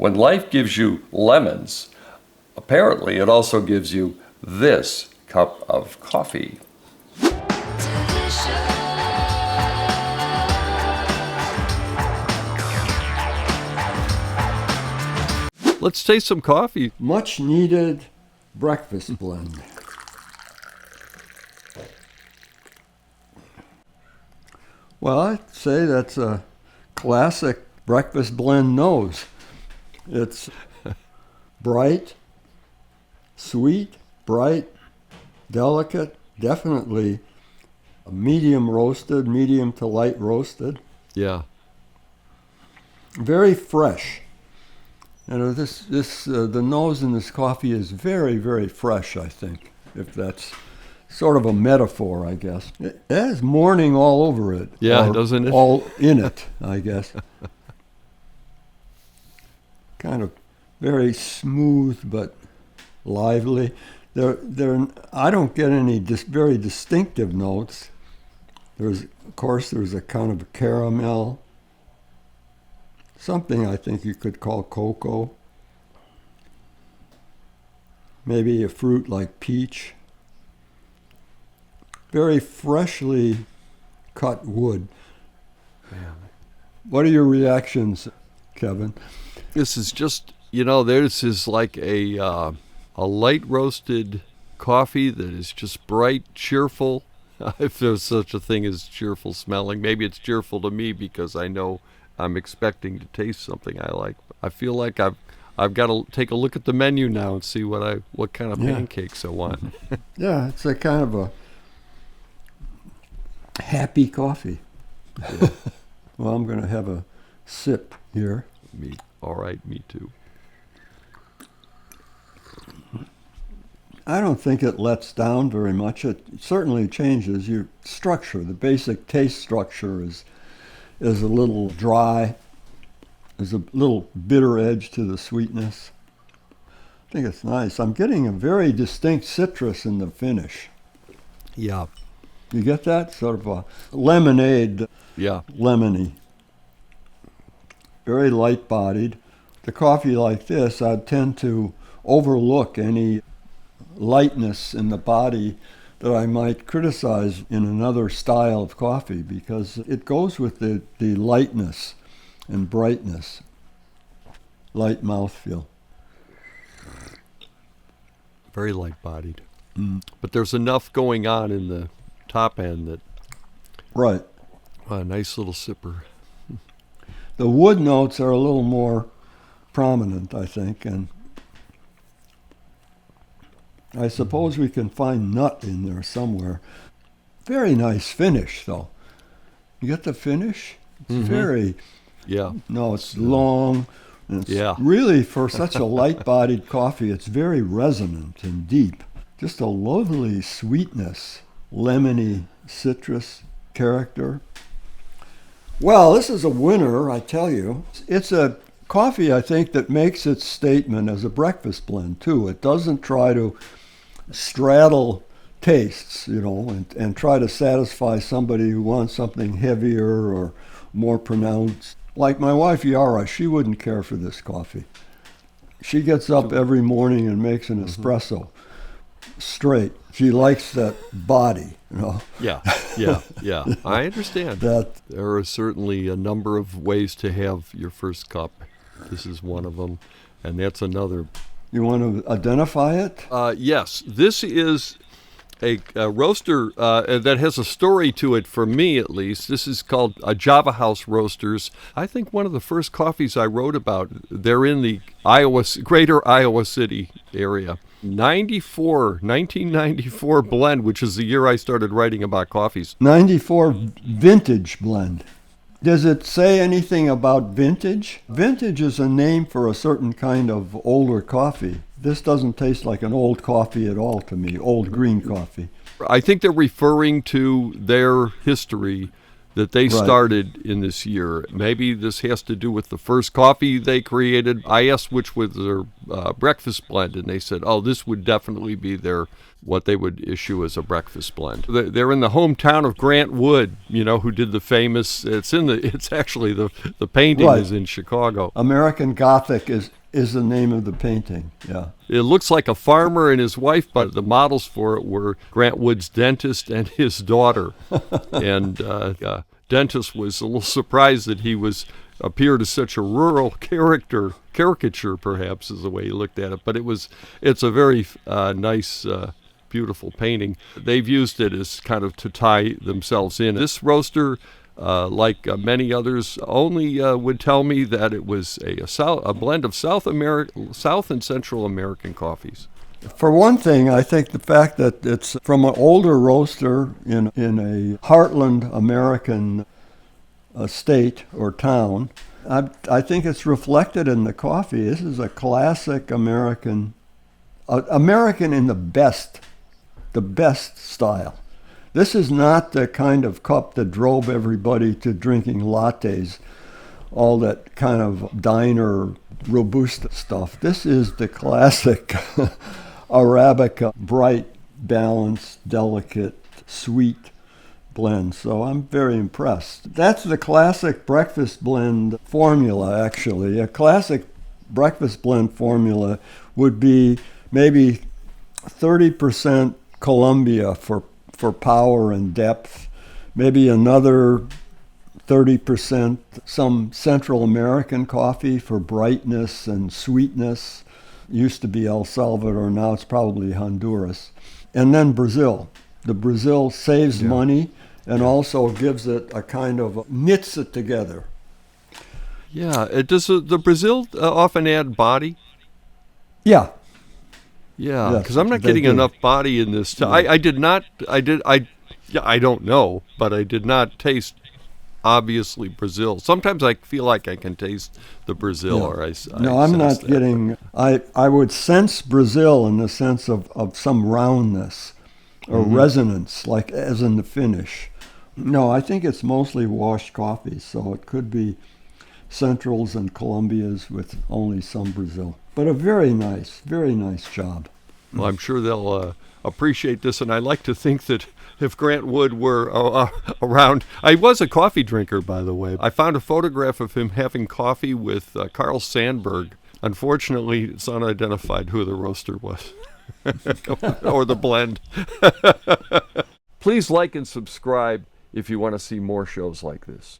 When life gives you lemons, apparently it also gives you this cup of coffee. Let's taste some coffee. Much needed breakfast blend. Well, I'd say that's a classic breakfast blend nose. It's bright, sweet, bright, delicate, definitely medium roasted, medium to light roasted. Yeah. Very fresh. And the nose in this coffee is very, very fresh, I think, if that's sort of a metaphor, I guess. It has morning all over it. Yeah, doesn't it? All in it, I guess. Kind of very smooth but lively. I don't get any very distinctive notes. There's a kind of a caramel, something I think you could call cocoa. Maybe a fruit like peach. Very freshly cut wood. Man. What are your reactions, Kevin? This is just, this is like a light roasted coffee that is just bright, cheerful. If there's such a thing as cheerful smelling. Maybe it's cheerful to me because I know I'm expecting to taste something I like. I feel like I've got to take a look at the menu now and see what kind of pancakes I want. Yeah, it's a kind of a happy coffee. Yeah. Well, I'm going to have a sip here. All right, me too. I don't think it lets down very much. It certainly changes your structure. The basic taste structure is a little dry. There's a little bitter edge to the sweetness. I think it's nice. I'm getting a very distinct citrus in the finish. Yeah. You get that? Sort of a lemonade. Yeah. Lemony. Very light-bodied. The coffee like this, I tend to overlook any lightness in the body that I might criticize in another style of coffee because it goes with the lightness and brightness. Light mouthfeel. Very light-bodied. But there's enough going on in the top end that... Right. A nice little sipper. The wood notes are a little more prominent, I think, and I suppose we can find nut in there somewhere. Very nice finish, though. You get the finish? It's very... Yeah. No, it's long. And it's really, for such a light-bodied coffee, it's very resonant and deep. Just a lovely sweetness, lemony citrus character. Well, this is a winner, I tell you. It's a coffee, I think, that makes its statement as a breakfast blend, too. It doesn't try to straddle tastes, and try to satisfy somebody who wants something heavier or more pronounced. Like my wife, Yara, she wouldn't care for this coffee. She gets up every morning and makes an espresso straight. She likes that body, Yeah. I understand. There are certainly a number of ways to have your first cup. This is one of them, and that's another. You want to identify it? Yes. This is a roaster that has a story to it, for me at least. This is called Java House Roasters. I think one of the first coffees I wrote about, they're in the greater Iowa City area. 1994 blend, which is the year I started writing about coffees. 94 vintage blend. Does it say anything about vintage? Vintage is a name for a certain kind of older coffee. This doesn't taste like an old coffee at all to me, old green coffee. I think they're referring to their history that they Right. started in this year. Maybe this has to do with the first coffee they created. I asked which was their breakfast blend, and they said, oh, this would definitely be what they would issue as a breakfast blend. They're in the hometown of Grant Wood, who did the famous, it's actually the painting Right. is in Chicago. American Gothic is the name of the painting, yeah. It looks like a farmer and his wife, but the models for it were Grant Wood's dentist and his daughter. And dentist was a little surprised that he appeared as such a rural caricature perhaps is the way he looked at it. But it's a very nice, beautiful painting. They've used it as kind of to tie themselves in. This roaster, like many others, only would tell me that it was a blend of South and Central American coffees. For one thing, I think the fact that it's from an older roaster in a heartland American state or town, I think it's reflected in the coffee. This is a classic American in the best style. This is not the kind of cup that drove everybody to drinking lattes, all that kind of diner Robusta stuff. This is the classic Arabica, bright, balanced, delicate, sweet blend. So I'm very impressed. That's the classic breakfast blend formula, actually. A classic breakfast blend formula would be maybe 30% Colombia for power and depth, maybe another 30% some Central American coffee for brightness and sweetness. Used to be El Salvador, now it's probably Honduras. And then Brazil. The Brazil saves money and also gives it a kind of, knits it together. Yeah, does the Brazil often add body? Yeah. Yeah, because I'm not getting enough body in this. I don't know, but I did not taste, obviously, Brazil. Sometimes I feel like I can taste the Brazil. I'm not getting, I would sense Brazil in the sense of some roundness or resonance, like as in the finish. No, I think it's mostly washed coffee, so it could be Centrals and Colombias with only some Brazil. But a very nice job. Well, I'm sure they'll appreciate this, and I like to think that if Grant Wood were around, I was a coffee drinker, by the way. I found a photograph of him having coffee with Carl Sandburg. Unfortunately, it's unidentified who the roaster was or the blend. Please like and subscribe if you want to see more shows like this.